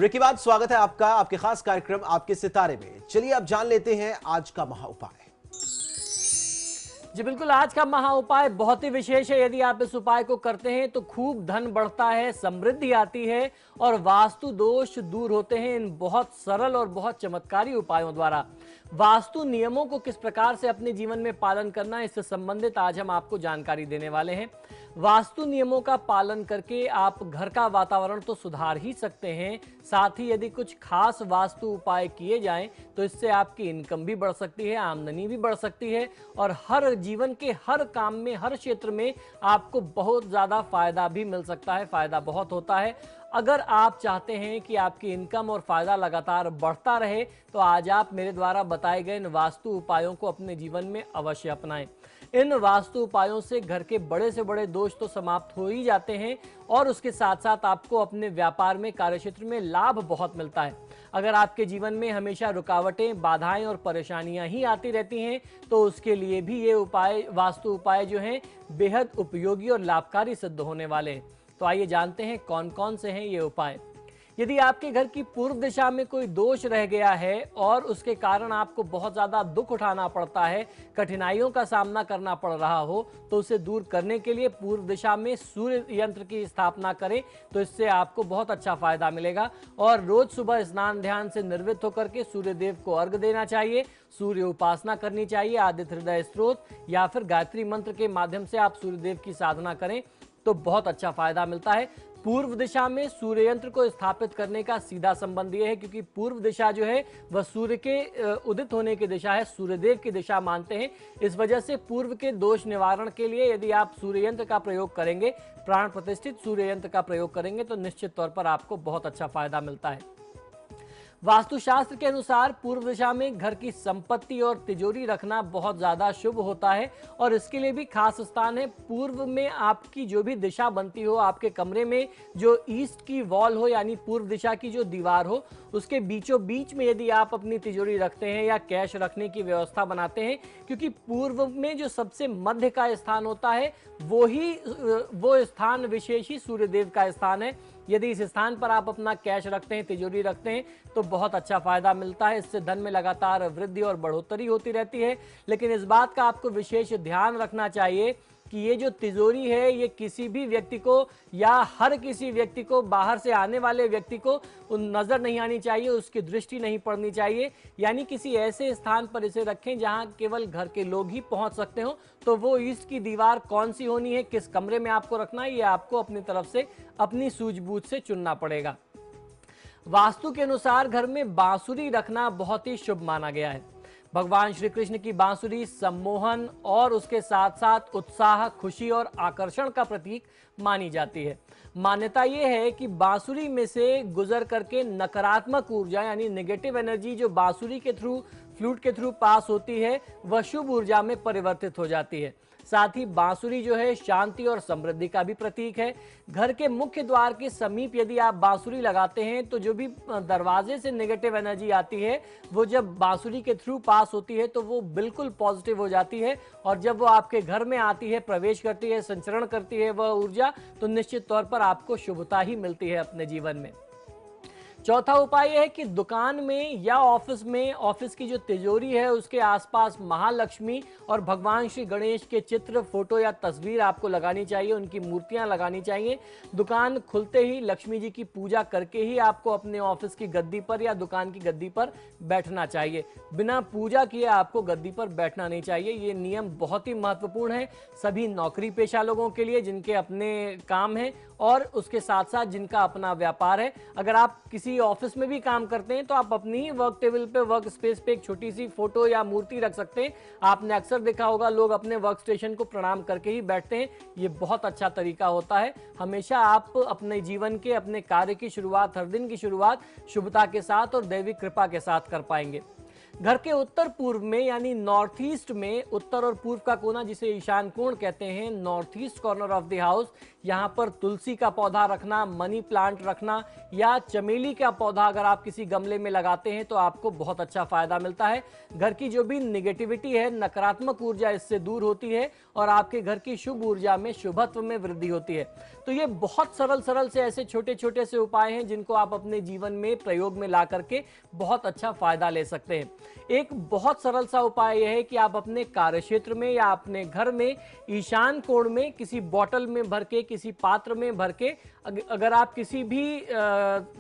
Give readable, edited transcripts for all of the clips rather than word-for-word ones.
Break के बाद स्वागत है आपका आपके खास कार्यक्रम आपके सितारे में। चलिए अब जान लेते हैं आज का महा उपाय। जी बिल्कुल, आज का महा उपाय बहुत ही विशेष है। यदि आप इस उपाय को करते हैं तो खूब धन बढ़ता है, समृद्धि आती है और वास्तु दोष दूर होते हैं इन बहुत सरल और बहुत चमत्कारी उपायों द्वारा। वास्तु नियमों को किस प्रकार से अपने जीवन में पालन करना है, इससे संबंधित आज हम आपको जानकारी देने वाले हैं। वास्तु नियमों का पालन करके आप घर का वातावरण तो सुधार ही सकते हैं, साथ ही यदि कुछ खास वास्तु उपाय किए जाएं तो इससे आपकी इनकम भी बढ़ सकती है, आमदनी भी बढ़ सकती है और हर जीवन के हर काम में, हर क्षेत्र में आपको बहुत ज़्यादा फायदा भी मिल सकता है, फायदा बहुत होता है। अगर आप चाहते हैं कि आपकी इनकम और फायदा लगातार बढ़ता रहे तो आज आप मेरे द्वारा बताए गए इन वास्तु उपायों को अपने जीवन में अवश्य अपनाएं। इन वास्तु उपायों से घर के बड़े से बड़े दोष तो समाप्त हो ही जाते हैं और उसके साथ साथ आपको अपने व्यापार में, कार्यक्षेत्र में लाभ बहुत मिलता है। अगर आपके जीवन में हमेशा रुकावटें, बाधाएं और परेशानियां ही आती रहती हैं तो उसके लिए भी ये उपाय, वास्तु उपाय जो हैं बेहद उपयोगी और लाभकारी सिद्ध होने वाले हैं। तो आइए जानते हैं कौन कौन से हैं ये उपाय। यदि आपके घर की पूर्व दिशा में कोई दोष रह गया है और उसके कारण आपको बहुत ज़्यादा दुख उठाना पड़ता है, कठिनाइयों का सामना करना पड़ रहा हो, तो उसे दूर करने के लिए पूर्व दिशा में सूर्य यंत्र की स्थापना करें तो इससे आपको बहुत अच्छा फायदा मिलेगा। और रोज सुबह स्नान ध्यान से निर्वृत्त होकर के सूर्य देव को अर्घ्य देना चाहिए, सूर्य उपासना करनी चाहिए, आदित्य हृदय स्त्रोत या फिर गायत्री मंत्र के माध्यम से आप सूर्यदेव की साधना करें तो बहुत अच्छा फायदा मिलता है। पूर्व दिशा में सूर्य यंत्र को स्थापित करने का सीधा संबंध यह है क्योंकि पूर्व दिशा जो है वह सूर्य के उदित होने की दिशा है, सूर्यदेव की दिशा मानते हैं। इस वजह से पूर्व के दोष निवारण के लिए यदि आप सूर्य यंत्र का प्रयोग करेंगे, प्राण प्रतिष्ठित सूर्य यंत्र का प्रयोग करेंगे तो निश्चित तौर पर आपको बहुत अच्छा फायदा मिलता है। वास्तुशास्त्र के अनुसार पूर्व दिशा में घर की संपत्ति और तिजोरी रखना बहुत ज़्यादा शुभ होता है और इसके लिए भी खास स्थान है। पूर्व में आपकी जो भी दिशा बनती हो, आपके कमरे में जो ईस्ट की वॉल हो यानी पूर्व दिशा की जो दीवार हो, उसके बीचों बीच में यदि आप अपनी तिजोरी रखते हैं या कैश रखने की व्यवस्था बनाते हैं, क्योंकि पूर्व में जो सबसे मध्य का स्थान होता है वो स्थान विशेष ही सूर्यदेव का स्थान है। यदि इस स्थान पर आप अपना कैश रखते हैं, तिजोरी रखते हैं तो बहुत अच्छा फायदा मिलता है। इससे धन में लगातार वृद्धि और बढ़ोतरी होती रहती है। लेकिन इस बात का आपको विशेष ध्यान रखना चाहिए कि ये जो तिजोरी है ये किसी भी व्यक्ति को या हर किसी व्यक्ति को, बाहर से आने वाले व्यक्ति को नजर नहीं आनी चाहिए, उसकी दृष्टि नहीं पड़नी चाहिए। यानी किसी ऐसे स्थान पर इसे रखें जहां केवल घर के लोग ही पहुंच सकते हो। तो वो ईस्ट की दीवार कौन सी होनी है, किस कमरे में आपको रखना है, ये आपको अपनी तरफ से, अपनी सूझबूझ से चुनना पड़ेगा। वास्तु के अनुसार घर में बांसुरी रखना बहुत ही शुभ माना गया है। भगवान श्री कृष्ण की बांसुरी सम्मोहन और उसके साथ साथ उत्साह, खुशी और आकर्षण का प्रतीक मानी जाती है। मान्यता यह है कि बांसुरी में से गुजर करके नकारात्मक ऊर्जा यानी नेगेटिव एनर्जी जो बांसुरी के थ्रू, फ्लूट के थ्रू पास होती है, वह शुभ ऊर्जा में परिवर्तित हो जाती है। साथ ही बांसुरी जो है शांति और समृद्धि का भी प्रतीक है। घर के मुख्य द्वार के समीप यदि आप बांसुरी लगाते हैं तो जो भी दरवाजे से नेगेटिव एनर्जी आती है वो जब बांसुरी के थ्रू पास होती है तो वो बिल्कुल पॉजिटिव हो जाती है और जब वो आपके घर में आती है, प्रवेश करती है, संचरण करती है वह ऊर्जा, तो निश्चित तौर पर आपको शुभता ही मिलती है अपने जीवन में। चौथा उपाय यह है कि दुकान में या ऑफिस में, ऑफिस की जो तिजोरी है उसके आसपास महालक्ष्मी और भगवान श्री गणेश के चित्र, फोटो या तस्वीर आपको लगानी चाहिए, उनकी मूर्तियां लगानी चाहिए। दुकान खुलते ही लक्ष्मी जी की पूजा करके ही आपको अपने ऑफिस की गद्दी पर या दुकान की गद्दी पर बैठना चाहिए। बिना पूजा किए आपको गद्दी पर बैठना नहीं चाहिए। ये नियम बहुत ही महत्वपूर्ण है सभी नौकरी पेशा लोगों के लिए जिनके अपने काम हैं और उसके साथ साथ जिनका अपना व्यापार है। अगर आप किसी ऑफिस में भी काम करते हैं तो आप अपनी ही वर्क टेबल पे, वर्क स्पेस पे एक छोटी सी फोटो या मूर्ति रख सकते हैं। आपने अक्सर देखा होगा लोग अपने वर्क स्टेशन को प्रणाम करके ही बैठते हैं। ये बहुत अच्छा तरीका होता है। हमेशा आप अपने जीवन के, अपने कार्य की शुरुआत, हर दिन की शुरुआत शुभता के साथ और दैविक कृपा के साथ कर पाएंगे। घर के उत्तर पूर्व में यानी नॉर्थ ईस्ट में, उत्तर और पूर्व का कोना जिसे ईशान कोण कहते हैं, north east corner of the house, यहाँ पर तुलसी का पौधा रखना, मनी प्लांट रखना या चमेली का पौधा अगर आप किसी गमले में लगाते हैं तो आपको बहुत अच्छा फायदा मिलता है। घर की जो भी निगेटिविटी है, नकारात्मक ऊर्जा इससे दूर होती है और आपके घर की शुभ ऊर्जा में, शुभत्व में वृद्धि होती है। तो ये बहुत सरल से ऐसे छोटे छोटे से उपाय हैं जिनको आप अपने जीवन में प्रयोग में ला करके बहुत अच्छा फायदा ले सकते हैं। एक बहुत सरल सा उपाय यह है कि आप अपने कार्यक्षेत्र में या अपने घर में ईशान कोण में किसी बोतल में भर के, किसी पात्र में भर के, अगर आप किसी भी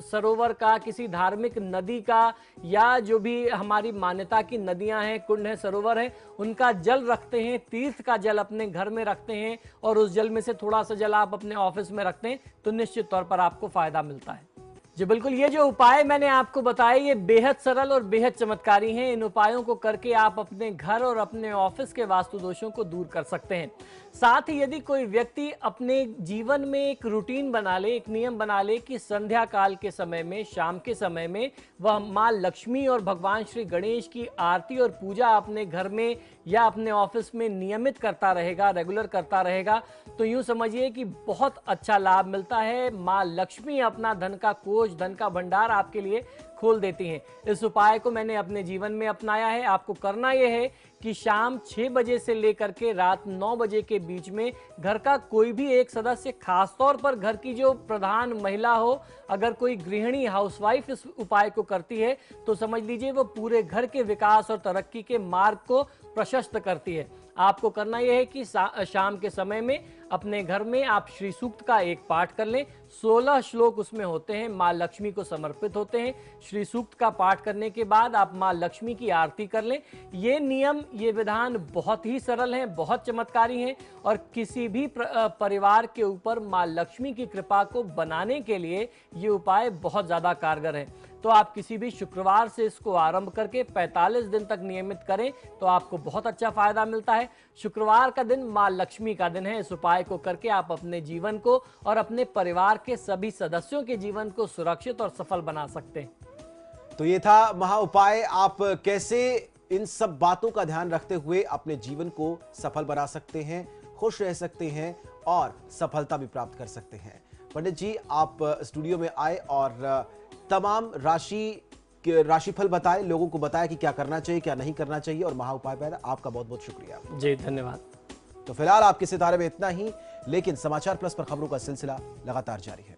सरोवर का, किसी धार्मिक नदी का या जो भी हमारी मान्यता की नदियां हैं, कुंड हैं, सरोवर हैं, उनका जल रखते हैं, तीर्थ का जल अपने घर में रखते हैं और उस जल में से थोड़ा सा जल आप अपने ऑफिस में रखते हैं तो निश्चित तौर पर आपको फायदा मिलता है। जी बिल्कुल, ये जो उपाय मैंने आपको बताए ये बेहद सरल और बेहद चमत्कारी हैं। इन उपायों को करके आप अपने घर और अपने ऑफिस के वास्तु दोषों को दूर कर सकते हैं। साथ ही यदि कोई व्यक्ति अपने जीवन में एक रूटीन बना ले, एक नियम बना ले कि संध्या काल के समय में, शाम के समय में वह माँ लक्ष्मी और भगवान श्री गणेश की आरती और पूजा अपने घर में या अपने ऑफिस में नियमित करता रहेगा, रेगुलर करता रहेगा, तो यूं समझिए कि बहुत अच्छा लाभ मिलता है। माँ लक्ष्मी अपना धन का कोष, धन का भंडार आपके लिए खोल देती हैं। इस उपाय को मैंने अपने जीवन में अपनाया है। आपको करना यह है कि शाम 6 बजे से लेकर के रात 9 बजे के बीच में घर का कोई भी एक सदस्य, खासतौर पर घर की जो प्रधान महिला हो, अगर कोई गृहिणी हाउसवाइफ इस उपाय को करती है तो समझ लीजिए वो पूरे घर के विकास और तरक्की के मार्ग को प्रशस्त करती है। आपको करना यह है कि शाम के समय में अपने घर में आप श्री सूक्त का एक पाठ कर लें। 16 श्लोक उसमें होते हैं, माँ लक्ष्मी को समर्पित होते हैं। श्री सूक्त का पाठ करने के बाद आप माँ लक्ष्मी की आरती कर लें। ये नियम, ये विधान बहुत ही सरल हैं, बहुत चमत्कारी हैं और किसी भी परिवार के ऊपर माँ लक्ष्मी की कृपा को बनाने के लिए ये उपाय बहुत ज़्यादा कारगर है। तो आप किसी भी शुक्रवार से इसको आरंभ करके 45 दिन तक नियमित करें तो आपको बहुत अच्छा फायदा मिलता है। शुक्रवार का दिन माँ लक्ष्मी का दिन है। इस उपाय को करके आप अपने जीवन को और अपने परिवार के सभी सदस्यों के जीवन को सुरक्षित और सफल बना सकते हैं। तो ये था महा उपाय। आप कैसे इन सब बातों का ध्यान रखते हुए अपने जीवन को सफल बना सकते हैं, खुश रह सकते हैं और सफलता भी प्राप्त कर सकते हैं। पंडित जी, आप स्टूडियो में आए और तमाम राशिफल बताए, लोगों को बताया कि क्या करना चाहिए, क्या नहीं करना चाहिए और महा उपाय पर आपका बहुत बहुत शुक्रिया। जी धन्यवाद। तो फिलहाल आपके सितारे में इतना ही, लेकिन समाचार प्लस पर खबरों का सिलसिला लगातार जारी है।